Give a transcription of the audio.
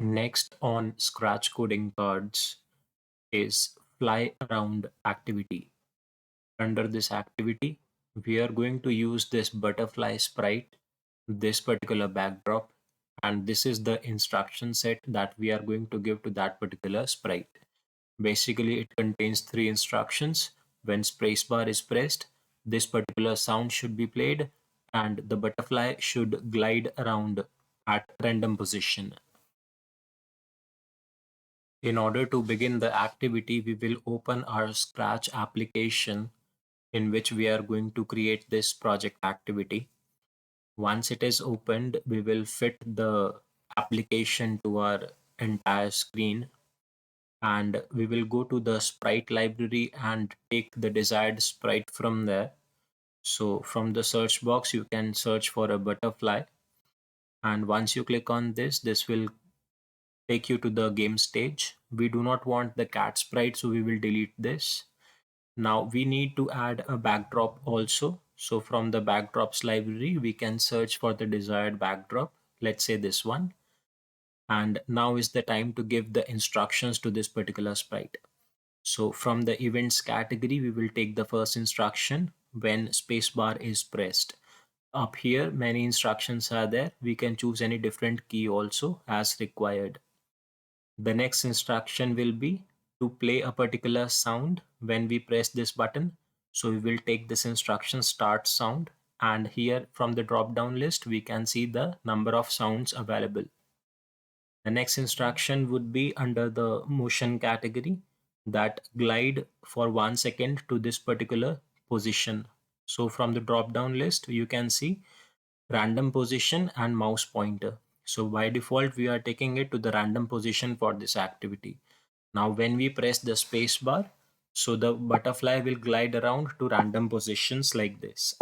Next on scratch coding cards is fly around activity. Under this activity, we are going to use this butterfly sprite, this particular backdrop, and this is the instruction set that we are going to give to that particular sprite. Basically, it contains three instructions. When spacebar is pressed, this particular sound should be played, and the butterfly should glide around at random position. In order to begin the activity, we will open our Scratch application in which we are going to create this project activity. Once it is opened, we will fit the application to our entire screen, and we will go to the sprite library and take the desired sprite from there. So from the search box, you can search for a butterfly. And once you click on this, this will take you to the game stage. We do not want the cat sprite, so we will delete this. Now we need to add a backdrop also. So from the backdrops library, we can search for the desired backdrop. Let's say this one. And now is the time to give the instructions to this particular sprite. So from the events category, we will take the first instruction when spacebar is pressed. Up here, many instructions are there. We can choose any different key also as required. The next instruction will be to play a particular sound when we press this button. So we will take this instruction start sound, and here from the drop down list we can see the number of sounds available. The next instruction would be under the motion category, that glide for 1 second to this particular position. So from the drop down list you can see random position and mouse pointer. So by default we are taking it to the random position for this activity. Now when we press the space bar, so the butterfly will glide around to random positions like this.